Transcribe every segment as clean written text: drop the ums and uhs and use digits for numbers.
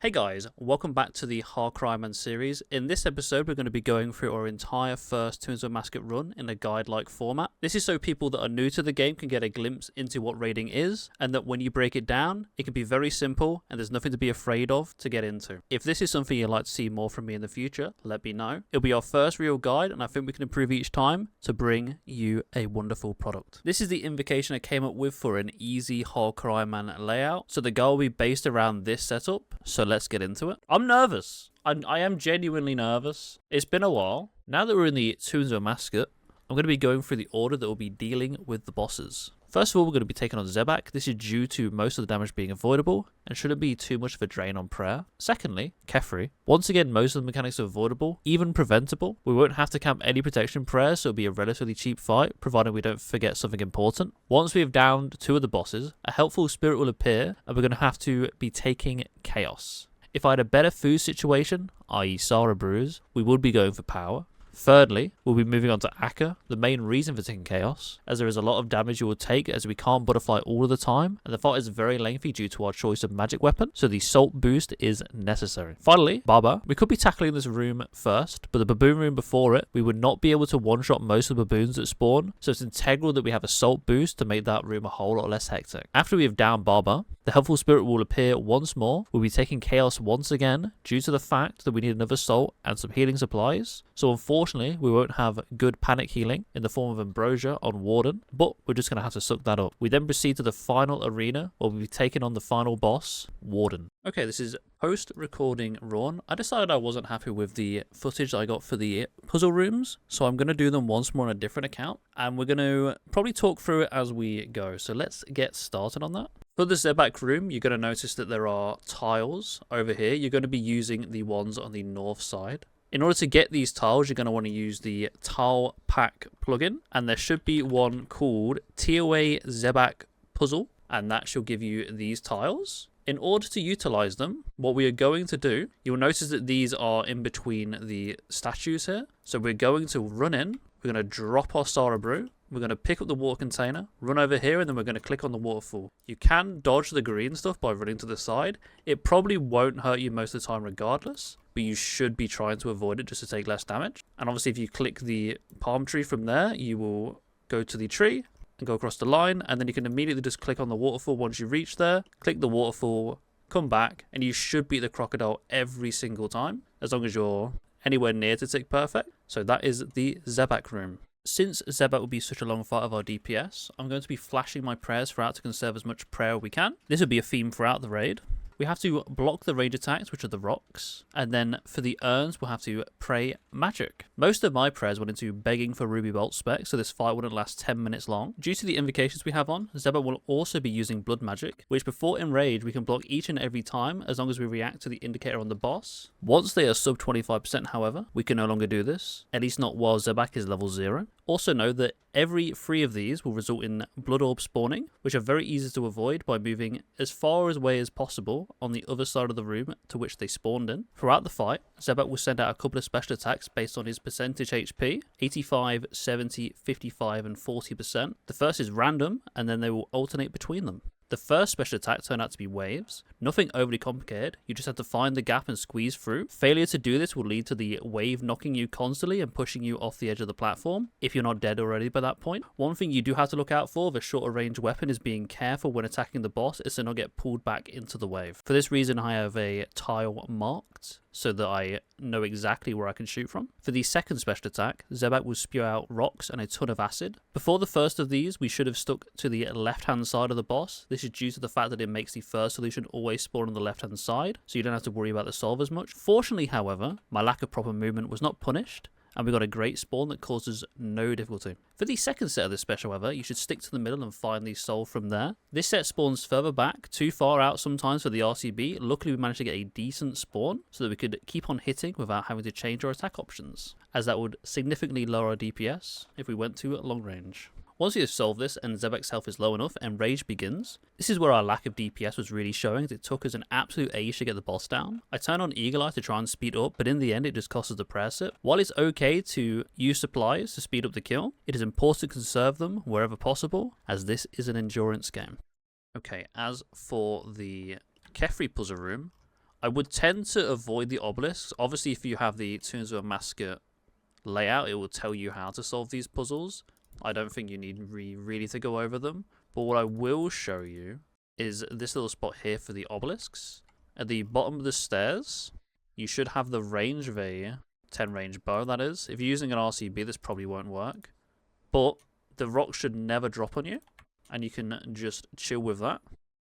Hey guys, welcome back to the HCIM series. In this episode, we're going to be going through our entire first Tombs of Amascut run in a guide-like format. This is so people that are new to the game can get a glimpse into what raiding is, and that when you break it down, it can be very simple and there's nothing to be afraid of to get into. If this is something you'd like to see more from me in the future, let me know. It'll be our first real guide, and I think we can improve each time to bring you a wonderful product. This is the invocation I came up with for an easy HCIM layout, so the goal will be based around this setup. So let's get into it. I'm nervous. I am genuinely nervous. It's been a while. Now that we're in the Tombs of Amascut, I'm going to be going through the order that will be dealing with the bosses. First of all, we're going to be taking on Zebak. This is due to most of the damage being avoidable and shouldn't be too much of a drain on prayer. Secondly, Kephri. Once again, most of the mechanics are avoidable, even preventable. We won't have to camp any protection prayers, so it'll be a relatively cheap fight, provided we don't forget something important. Once we have downed two of the bosses, a helpful spirit will appear, and we're going to have to be taking Chaos. If I had a better food situation, i.e. Sara brews, we would be going for power. Thirdly, we'll be moving on to Akkha, the main reason for taking Chaos, as there is a lot of damage you will take as we can't butterfly all of the time, and the fight is very lengthy due to our choice of magic weapon, so the salt boost is necessary. Finally, Baba. We could be tackling this room first, but the baboon room before it, we would not be able to one-shot most of the baboons that spawn, so it's integral that we have a salt boost to make that room a whole lot less hectic. After we have downed Baba, the helpful spirit will appear once more. We'll be taking Chaos once again, due to the fact that we need another salt and some healing supplies, so unfortunately, we won't have good panic healing in the form of Ambrosia on Warden, but we're just going to have to suck that up. We then proceed to the final arena, where we'll be taking on the final boss, Warden. Okay, this is post-recording Rhorrn. I decided I wasn't happy with the footage I got for the puzzle rooms, so I'm going to do them once more on a different account, and we're going to probably talk through it as we go. So let's get started on that. For the Zebak room, you're going to notice that there are tiles over here. You're going to be using the ones on the north side. In order to get these tiles, you're going to want to use the Tile Pack plugin, and there should be one called TOA Zebak Puzzle, and that should give you these tiles. In order to utilize them, what we are going to do, you'll notice that these are in between the statues here. So we're going to run in, we're going to drop our Sara Brew, we're going to pick up the water container, run over here, and then we're going to click on the waterfall. You can dodge the green stuff by running to the side. It probably won't hurt you most of the time regardless, but you should be trying to avoid it just to take less damage. And obviously if you click the palm tree from there, you will go to the tree and go across the line, and then you can immediately just click on the waterfall once you reach there, click the waterfall, come back, and you should beat the crocodile every single time, as long as you're anywhere near to tick perfect. So that is the Zebak room. Since Zebak will be such a long fight of our DPS, I'm going to be flashing my prayers throughout to conserve as much prayer we can. This will be a theme throughout the raid. We have to block the range attacks, which are the rocks, and then for the urns, we'll have to pray magic. Most of my prayers went into begging for Ruby Bolt spec, so this fight wouldn't last 10 minutes long. Due to the invocations we have on, Zebak will also be using blood magic, which before enrage, we can block each and every time as long as we react to the indicator on the boss. Once they are sub 25%, however, we can no longer do this, at least not while Zebak is level 0. Also know that every 3 of these will result in blood orb spawning, which are very easy to avoid by moving as far away as possible on the other side of the room to which they spawned in. Throughout the fight, Zebak will send out a couple of special attacks based on his percentage HP, 85, 70, 55 and 40%. The first is random, and then they will alternate between them. The first special attack turned out to be waves. Nothing overly complicated, you just have to find the gap and squeeze through. Failure to do this will lead to the wave knocking you constantly and pushing you off the edge of the platform, if you're not dead already by that point. One thing you do have to look out for with a shorter range weapon is being careful when attacking the boss is to not get pulled back into the wave. For this reason, I have a tile marked, so that I know exactly where I can shoot from. For the second special attack, Zebak will spew out rocks and a ton of acid. Before the first of these, we should have stuck to the left-hand side of the boss. This is due to the fact that it makes the first solution always spawn on the left-hand side, so you don't have to worry about the solve as much. Fortunately, however, my lack of proper movement was not punished, and we got a great spawn that causes no difficulty. For the second set of this special, however, you should stick to the middle and find the soul from there. This set spawns further back, too far out sometimes for the RCB. Luckily, we managed to get a decent spawn so that we could keep on hitting without having to change our attack options, as that would significantly lower our DPS if we went to long range. Once you have solved this and Zebak's health is low enough and rage begins, this is where our lack of DPS was really showing, as it took us an absolute age to get the boss down. I turned on Eagle Eye to try and speed up, but in the end it just cost us the prayer sip. While it's okay to use supplies to speed up the kill, it is important to conserve them wherever possible, as this is an endurance game. Okay, as for the Kephri puzzle room, I would tend to avoid the obelisks. Obviously, if you have the Tombs of Amascut layout, it will tell you how to solve these puzzles. I don't think you need really to go over them. But what I will show you is this little spot here for the obelisks. At the bottom of the stairs, you should have the range of a 10 range bow, that is. If you're using an RCB, this probably won't work. But the rock should never drop on you, and you can just chill with that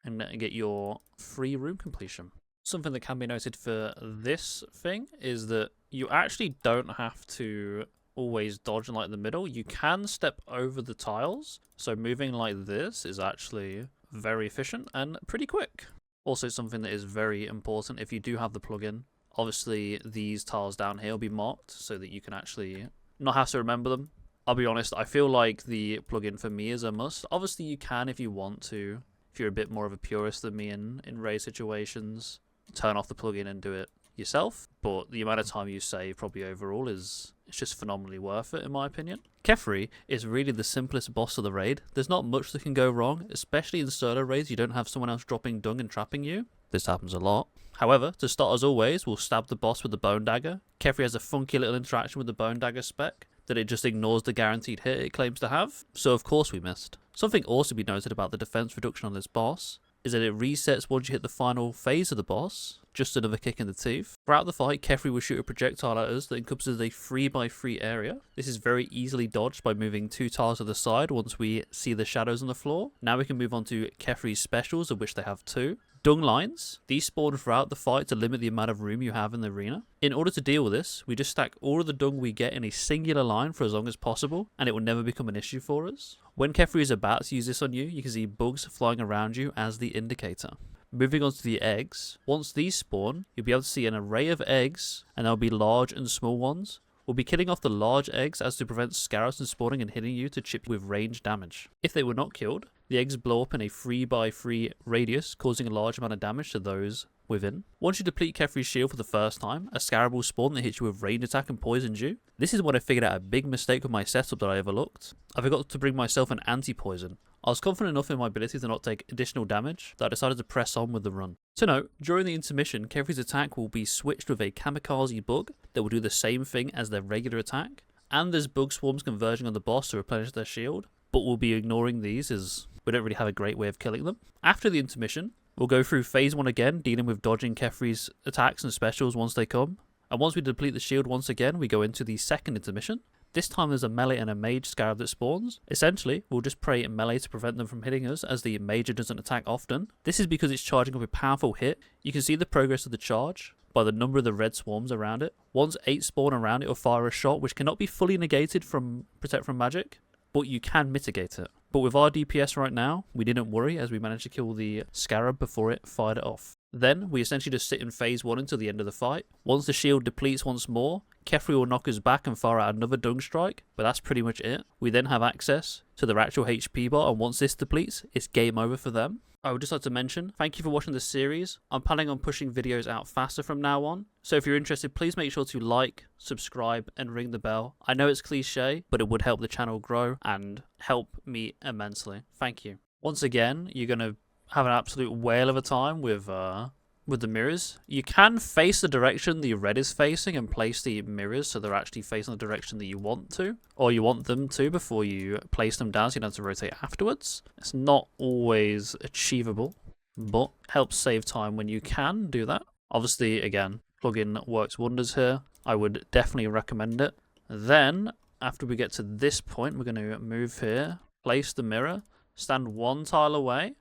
and get your free room completion. Something that can be noted for this thing is that you actually don't have to always dodge in like the middle. You can step over the tiles, so moving like this is actually very efficient and pretty quick. Also, something that is very important, if you do have the plugin, obviously these tiles down here will be marked so that you can actually not have to remember them. I'll be honest, I feel like the plugin for me is a must. Obviously you can if you want to, if you're a bit more of a purist than me in raid situations, turn off the plugin and do it yourself, but the amount of time you save probably overall it's just phenomenally worth it in my opinion. Kephri is really the simplest boss of the raid. There's not much that can go wrong, especially in solo raids. You don't have someone else dropping dung and trapping you. This happens a lot. However, to start as always, we'll stab the boss with the bone dagger. Kephri has a funky little interaction with the bone dagger spec that it just ignores the guaranteed hit it claims to have, so of course we missed. Something also to be noted about the defense reduction on this boss is that it resets once you hit the final phase of the boss, just another kick in the teeth. Throughout the fight, Kephri will shoot a projectile at us that encompasses a 3x3 area. This is very easily dodged by moving 2 tiles to the side once we see the shadows on the floor. Now we can move on to Kephri's specials, of which they have 2. Dung lines. These spawn throughout the fight to limit the amount of room you have in the arena. In order to deal with this, we just stack all of the dung we get in a singular line for as long as possible, and it will never become an issue for us. When Kephri is about to use this on you, you can see bugs flying around you as the indicator. Moving on to the eggs. Once these spawn, you'll be able to see an array of eggs, and there'll be large and small ones. We'll be killing off the large eggs as to prevent scarabs from spawning and hitting you to chip you with range damage. If they were not killed, the eggs blow up in a 3x3 radius, causing a large amount of damage to those within. Once you deplete Kephri's shield for the first time, a scarab will spawn that hits you with range attack and poisons you. This is when I figured out a big mistake with my setup that I overlooked. I forgot to bring myself an anti-poison. I was confident enough in my ability to not take additional damage that I decided to press on with the run. To note, during the intermission, Kephri's attack will be switched with a kamikaze bug that will do the same thing as their regular attack, and there's bug swarms converging on the boss to replenish their shield, but we'll be ignoring these as we don't really have a great way of killing them. After the intermission, we'll go through phase 1 again, dealing with dodging Kephri's attacks and specials once they come, and once we deplete the shield once again, we go into the second intermission. This time there's a melee and a mage scarab that spawns. Essentially, we'll just pray melee to prevent them from hitting us, as the major doesn't attack often. This is because it's charging up a powerful hit. You can see the progress of the charge by the number of the red swarms around it. Once 8 spawn around it, will fire a shot which cannot be fully negated from protect from magic, but you can mitigate it. But with our DPS right now, we didn't worry as we managed to kill the scarab before it fired it off. Then, we essentially just sit in phase 1 until the end of the fight. Once the shield depletes once more, Kephri will knock us back and fire out another dung strike, but that's pretty much it. We then have access to their actual HP bar, and once this depletes, it's game over for them. I would just like to mention, thank you for watching this series. I'm planning on pushing videos out faster from now on, so if you're interested, please make sure to like, subscribe, and ring the bell. I know it's cliche, but it would help the channel grow and help me immensely. Thank you. Once again, you're going to have an absolute whale of a time with the mirrors. You can face the direction the red is facing and place the mirrors so they're actually facing the direction that you want to, or you want them to before you place them down so you don't have to rotate afterwards. It's not always achievable, but helps save time when you can do that. Obviously, again, plugin works wonders here. I would definitely recommend it. Then, after we get to this point, we're going to move here, place the mirror, stand 1 tile away,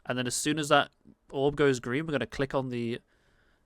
and then as soon as that orb goes green, we're going to click on the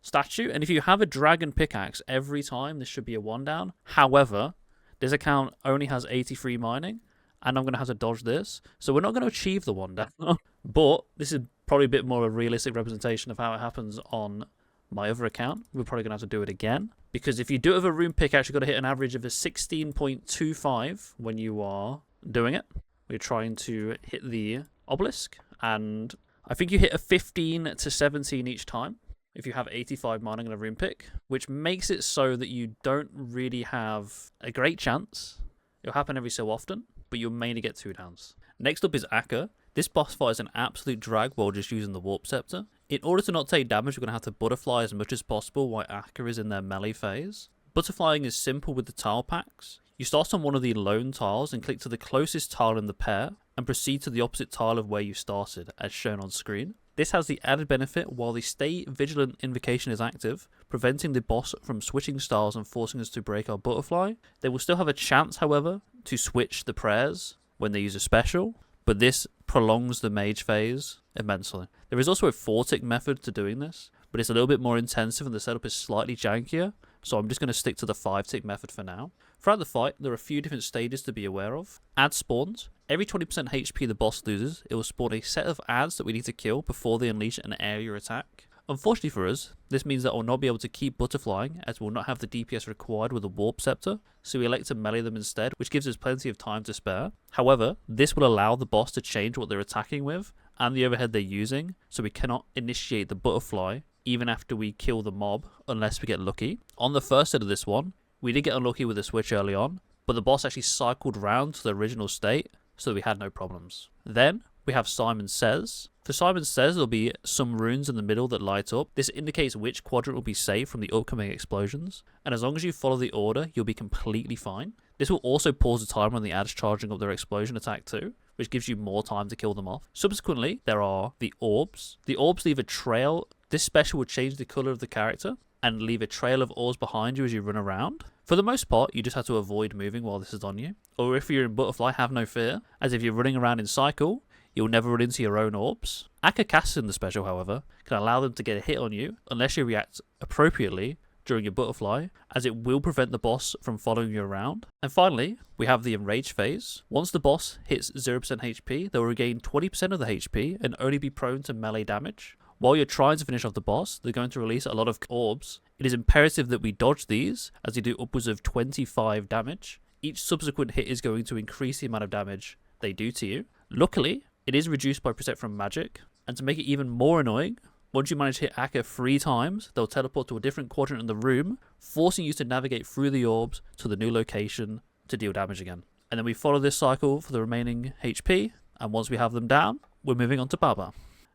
statue. And if you have a dragon pickaxe every time, this should be a 1 down. However, this account only has 83 mining, and I'm going to have to dodge this. So we're not going to achieve the 1 down. But this is probably a bit more a realistic representation of how it happens on my other account. We're probably going to have to do it again. Because if you do it with a rune pickaxe, you've got to hit an average of a 16.25 when you are doing it. We're trying to hit the obelisk, and I think you hit a 15 to 17 each time if you have 85 mining and a rune pick, which makes it so that you don't really have a great chance. It'll happen every so often, but you'll mainly get 2 downs. Next up is Akkha. This boss fight is an absolute drag while just using the warp scepter. In order to not take damage, we're going to have to butterfly as much as possible while Akkha is in their melee phase. Butterflying is simple with the tile packs. You start on one of the lone tiles and click to the closest tile in the pair and proceed to the opposite tile of where you started, as shown on screen. This has the added benefit while the Stay Vigilant invocation is active, preventing the boss from switching styles and forcing us to break our butterfly. They will still have a chance, however, to switch the prayers when they use a special, but this prolongs the mage phase immensely. There is also a 4-tick method to doing this, but it's a little bit more intensive and the setup is slightly jankier, so I'm just going to stick to the 5-tick method for now. Throughout the fight, there are a few different stages to be aware of. Add spawns. Every 20% HP the boss loses, it will spawn a set of adds that we need to kill before they unleash an area attack. Unfortunately for us, this means that I will not be able to keep butterflying as we will not have the DPS required with a warp scepter, so we elect to melee them instead, which gives us plenty of time to spare. However, this will allow the boss to change what they're attacking with and the overhead they're using, so we cannot initiate the butterfly even after we kill the mob unless we get lucky. On the first set of this one, we did get unlucky with a switch early on, but the boss actually cycled round to the original state, so we had no problems. Then we have Simon Says. For Simon Says, there'll be some runes in the middle that light up. This indicates which quadrant will be safe from the upcoming explosions, and as long as you follow the order, you'll be completely fine. This will also pause the timer on the adds charging up their explosion attack too, which gives you more time to kill them off. Subsequently, there are the orbs. The orbs leave a trail. This special will change the colour of the character and leave a trail of orbs behind you as you run around. For the most part, you just have to avoid moving while this is on you. Or if you're in Butterfly, have no fear, as if you're running around in Cycle, you'll never run into your own orbs. Akkha casting the special, however, can allow them to get a hit on you unless you react appropriately during your Butterfly, as it will prevent the boss from following you around. And finally, we have the Enrage phase. Once the boss hits 0% HP, they will regain 20% of the HP and only be prone to melee damage. While you're trying to finish off the boss, they're going to release a lot of orbs. It is imperative that we dodge these, as they do upwards of 25 damage. Each subsequent hit is going to increase the amount of damage they do to you. Luckily, it is reduced by Protect from Magic, and to make it even more annoying, once you manage to hit Akkha 3 times, they'll teleport to a different quadrant in the room, forcing you to navigate through the orbs to the new location to deal damage again. And then we follow this cycle for the remaining HP, and once we have them down, we're moving on to Baba.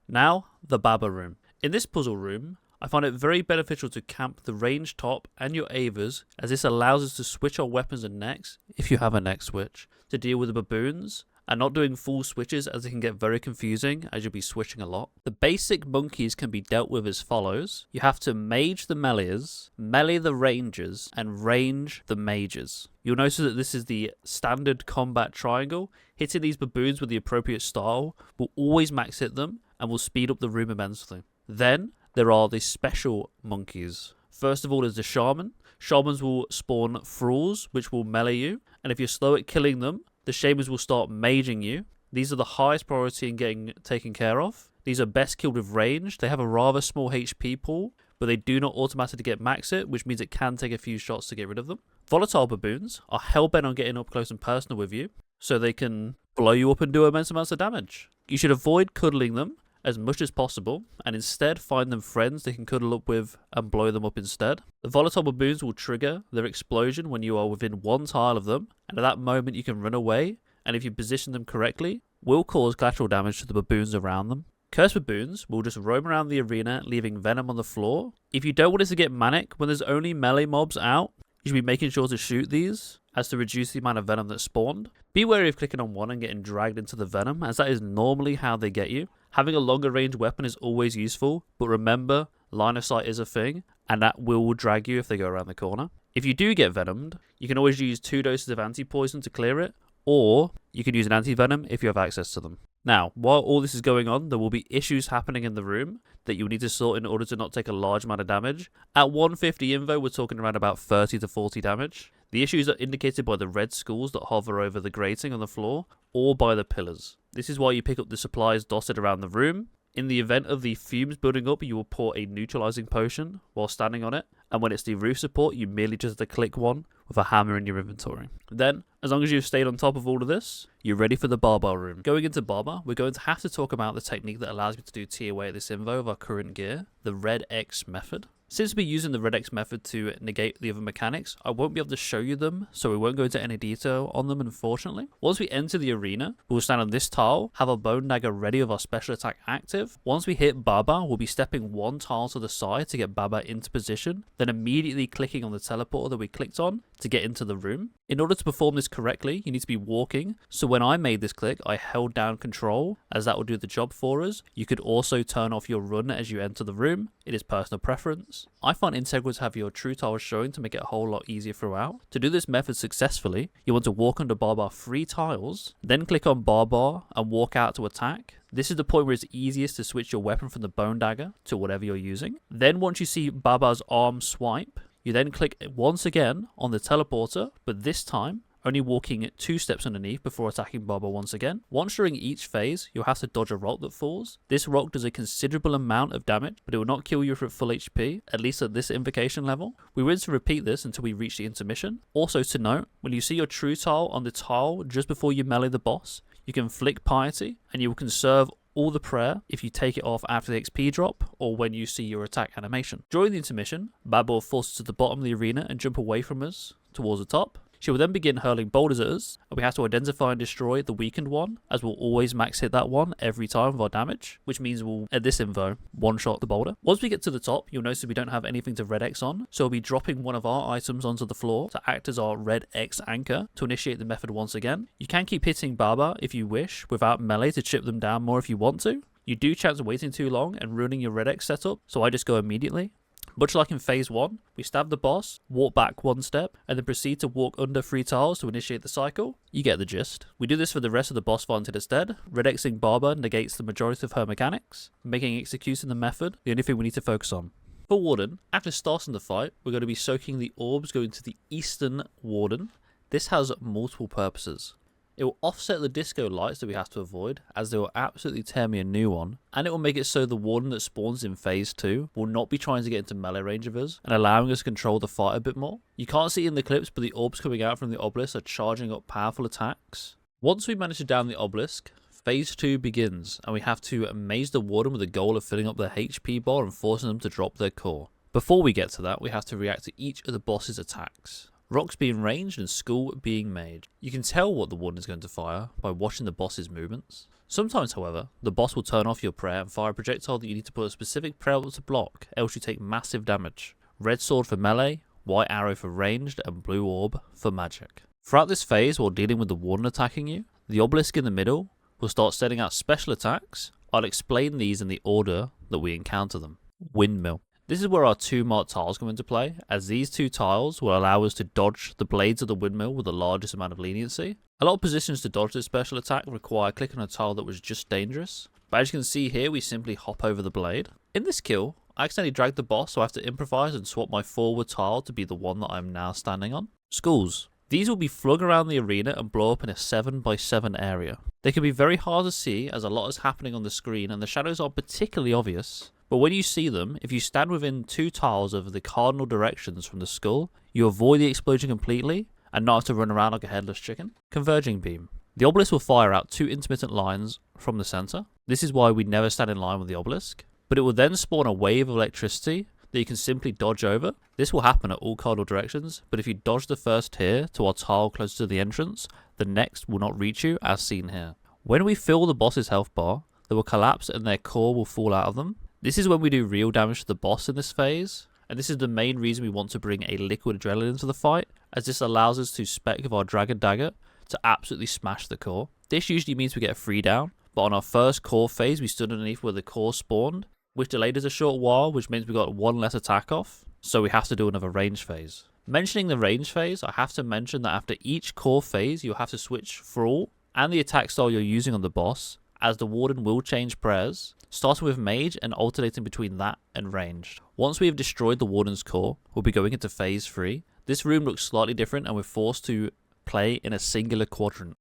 Now, the Baba room. In this puzzle room, I find it very beneficial to camp the range top and your Avers, as this allows us to switch our weapons and necks, if you have a neck switch, to deal with the baboons, and not doing full switches as it can get very confusing as you'll be switching a lot. The basic monkeys can be dealt with as follows. You have to mage the melees, melee the rangers, and range the mages. You'll notice that this is the standard combat triangle. Hitting these baboons with the appropriate style will always max hit them and will speed up the room immensely. Then there are the special monkeys. First of all is the shaman. Shamans will spawn thralls, which will melee you, and if you're slow at killing them, the shamans will start maging you. These are the highest priority in getting taken care of. These are best killed with range. They have a rather small HP pool, but they do not automatically get max hit, which means it can take a few shots to get rid of them. Volatile baboons are hellbent on getting up close and personal with you, so they can blow you up and do immense amounts of damage. You should avoid cuddling them as much as possible, and instead find them friends they can cuddle up with and blow them up instead. The volatile baboons will trigger their explosion when you are within one tile of them, and at that moment you can run away, and if you position them correctly, will cause collateral damage to the baboons around them. Cursed baboons will just roam around the arena, leaving venom on the floor. If you don't want it to get manic, when there's only melee mobs out, you should be making sure to shoot these, as to reduce the amount of venom that's spawned. Be wary of clicking on one and getting dragged into the venom, as that is normally how they get you. Having a longer range weapon is always useful, but remember, line of sight is a thing, and that will drag you if they go around the corner. If you do get venomed, you can always use 2 doses of anti-poison to clear it, or you can use an anti-venom if you have access to them. Now, while all this is going on, there will be issues happening in the room that you'll need to sort in order to not take a large amount of damage. At 150 invo, we're talking around about 30 to 40 damage. The issues are indicated by the red skulls that hover over the grating on the floor, or by the pillars. This is why you pick up the supplies dotted around the room. In the event of the fumes building up, you will pour a neutralizing potion while standing on it, and when it's the roof support, you merely just have to click one with a hammer in your inventory. Then, as long as you've stayed on top of all of this, you're ready for the Baba room. Going into Baba, we're going to have to talk about the technique that allows me to do TOA at this invo of our current gear, the Red X method. Since we're using the red X method to negate the other mechanics, I won't be able to show you them, so we won't go into any detail on them unfortunately. Once we enter the arena, we'll stand on this tile, have our bone dagger ready with our special attack active. Once we hit Baba, we'll be stepping one tile to the side to get Baba into position, then immediately clicking on the teleporter that we clicked on to get into the room. In order to perform this correctly, you need to be walking, so when I made this click, I held down control, as that will do the job for us. You could also turn off your run as you enter the room. It is personal preference. I find integral to have your true tiles showing to make it a whole lot easier throughout. To do this method successfully, you want to walk under bar 3 tiles, then click on bar and walk out to attack. This is the point where it's easiest to switch your weapon from the bone dagger to whatever you're using. Then once you see Baba's arm swipe, you then click once again on the teleporter, but this time only walking 2 steps underneath before attacking Baba once again. Once during each phase, you'll have to dodge a rock that falls. This rock does a considerable amount of damage, but it will not kill you if you're at full HP, at least at this invocation level. We will to repeat this until we reach the intermission. Also to note, when you see your true tile on the tile just before you melee the boss, you can flick Piety, and you will conserve all the prayer if you take it off after the XP drop or when you see your attack animation. During the intermission, Baba will force us to the bottom of the arena and jump away from us towards the top. She will then begin hurling boulders at us, and we have to identify and destroy the weakened one, as we'll always max hit that one every time with our damage, which means we'll, at this info, one-shot the boulder. Once we get to the top, you'll notice we don't have anything to red X on, so we'll be dropping one of our items onto the floor to act as our red X anchor to initiate the method once again. You can keep hitting Baba if you wish, without melee to chip them down more if you want to. You do chance waiting too long and ruining your red X setup, so I just go immediately. Much like in phase 1, we stab the boss, walk back 1 step, and then proceed to walk under 3 tiles to initiate the cycle. You get the gist. We do this for the rest of the boss fight until it's dead. Red Xing Baba negates the majority of her mechanics, making executing the method the only thing we need to focus on. For Warden, after starting the fight, we're going to be soaking the orbs going to the Eastern Warden. This has multiple purposes. It will offset the disco lights that we have to avoid, as they will absolutely tear me a new one, and it will make it so the Warden that spawns in phase 2 will not be trying to get into melee range of us, and allowing us to control the fight a bit more. You can't see it in the clips, but the orbs coming out from the obelisk are charging up powerful attacks. Once we manage to down the obelisk, phase 2 begins, and we have to amaze the Warden with the goal of filling up their HP bar and forcing them to drop their core. Before we get to that, we have to react to each of the boss's attacks. Rocks being ranged and school being made. You can tell what the Warden is going to fire by watching the boss's movements. Sometimes, however, the boss will turn off your prayer and fire a projectile that you need to put a specific prayer to block, else you take massive damage. Red sword for melee, white arrow for ranged, and blue orb for magic. Throughout this phase, while dealing with the Warden attacking you, the obelisk in the middle will start setting out special attacks. I'll explain these in the order that we encounter them. Windmill. This is where our 2 marked tiles come into play, as these 2 tiles will allow us to dodge the blades of the windmill with the largest amount of leniency. A lot of positions to dodge this special attack require clicking on a tile that was just dangerous, but as you can see here, we simply hop over the blade. In this kill, I accidentally dragged the boss, so I have to improvise and swap my forward tile to be the one that I'm now standing on. Schools. These will be flung around the arena and blow up in a 7x7 area. They can be very hard to see as a lot is happening on the screen and the shadows are particularly obvious. But when you see them, if you stand within 2 tiles of the cardinal directions from the skull, you avoid the explosion completely and not have to run around like a headless chicken. Converging beam. The obelisk will fire out 2 intermittent lines from the center. This is why we never stand in line with the obelisk. But it will then spawn a wave of electricity that you can simply dodge over. This will happen at all cardinal directions, but if you dodge the first here to our tile closer to the entrance, the next will not reach you as seen here. When we fill the boss's health bar, they will collapse and their core will fall out of them. This is when we do real damage to the boss in this phase, and this is the main reason we want to bring a liquid adrenaline into the fight, as this allows us to spec with our dragon dagger to absolutely smash the core. This usually means we get a 3 down, but on our first core phase we stood underneath where the core spawned, which delayed us a short while, which means we got 1 less attack off, so we have to do another range phase. Mentioning the range phase, I have to mention that after each core phase you'll have to switch thrall and the attack style you're using on the boss, as the Warden will change prayers, starting with mage and alternating between that and ranged. Once we have destroyed the Warden's core, we'll be going into phase 3. This room looks slightly different and we're forced to play in a singular quadrant.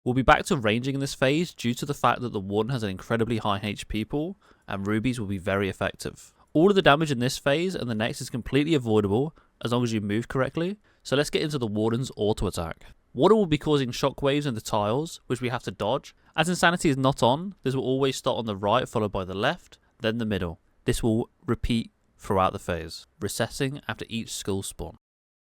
We'll be back to ranging in this phase due to the fact that the Warden has an incredibly high HP pool and rubies will be very effective. All of the damage in this phase and the next is completely avoidable as long as you move correctly, so let's get into the Warden's auto attack. Water will be causing shockwaves in the tiles, which we have to dodge. As Insanity is not on, this will always start on the right followed by the left, then the middle. This will repeat throughout the phase, resetting after each skull spawn.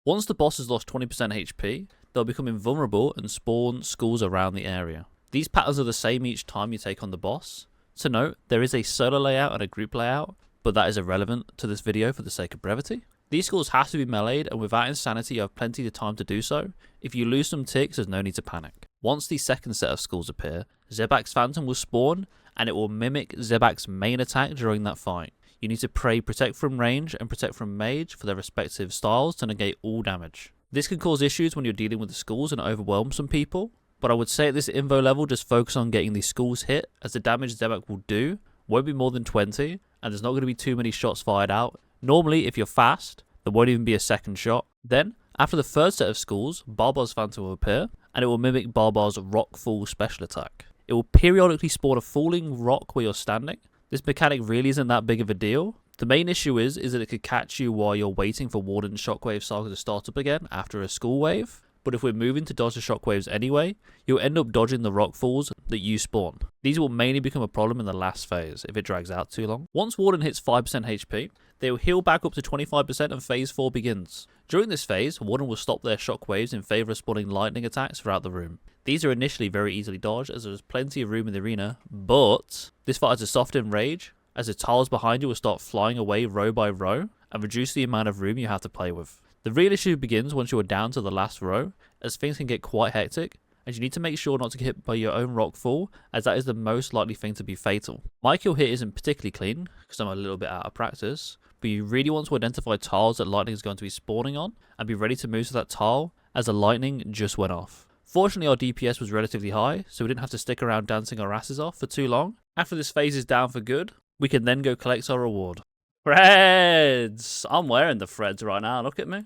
Once the boss has lost 20% HP, they'll become invulnerable and spawn skulls around the area. These patterns are the same each time you take on the boss. To note, there is a solo layout and a group layout, but that is irrelevant to this video for the sake of brevity. These skulls have to be meleeed, and without insanity you have plenty of time to do so. If you lose some ticks, there's no need to panic. Once the second set of skulls appear, Zebak's Phantom will spawn, and it will mimic Zebak's main attack during that fight. You need to pray Protect from Range and Protect from Mage for their respective styles to negate all damage. This can cause issues when you're dealing with the skulls and overwhelm some people, but I would say at this info level just focus on getting these skulls hit, as the damage Zebak will do won't be more than 20, and there's not going to be too many shots fired out. Normally, if you're fast, there won't even be a second shot. Then, after the third set of skulls, Barbar's Phantom will appear, and it will mimic Barbar's Rock Fall special attack. It will periodically spawn a falling rock where you're standing. This mechanic really isn't that big of a deal. The main issue is that it could catch you while you're waiting for Warden Shockwave Saga to start up again after a skull wave. But if we're moving to dodge the shockwaves anyway, you'll end up dodging the rock falls that you spawn. These will mainly become a problem in the last phase if it drags out too long. Once Warden hits 5% HP, they will heal back up to 25% and phase 4 begins. During this phase, Warden will stop their shockwaves in favour of spawning lightning attacks throughout the room. These are initially very easily dodged as there is plenty of room in the arena, but this fight has a softened rage as the tiles behind you will start flying away row by row and reduce the amount of room you have to play with. The real issue begins once you are down to the last row, as things can get quite hectic, and you need to make sure not to get hit by your own rock fall, as that is the most likely thing to be fatal. My kill here isn't particularly clean, because I'm a little bit out of practice, but you really want to identify tiles that lightning is going to be spawning on, and be ready to move to that tile, as the lightning just went off. Fortunately, our DPS was relatively high, so we didn't have to stick around dancing our asses off for too long. After this phase is down for good, we can then go collect our reward. Threads! I'm wearing the threads right now, look at me.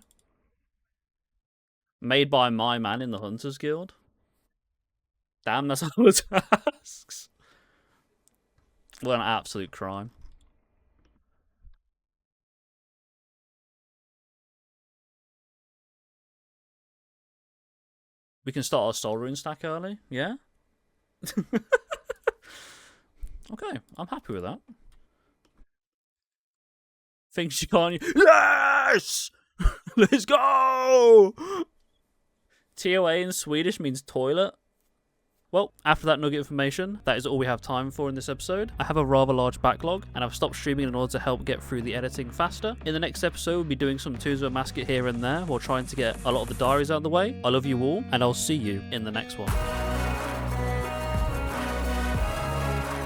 Made by my man in the Hunters Guild. Damn, that's all the tasks. What an absolute crime. We can start our soul rune stack early, yeah? Okay, I'm happy with that. Things you can't... Yes! Let's go! TOA in Swedish means toilet. Well, after that nugget information, that is all we have time for in this episode. I have a rather large backlog, and I've stopped streaming in order to help get through the editing faster. In the next episode, we'll be doing some Tombs of Amascut here and there, while trying to get a lot of the diaries out of the way. I love you all, and I'll see you in the next one.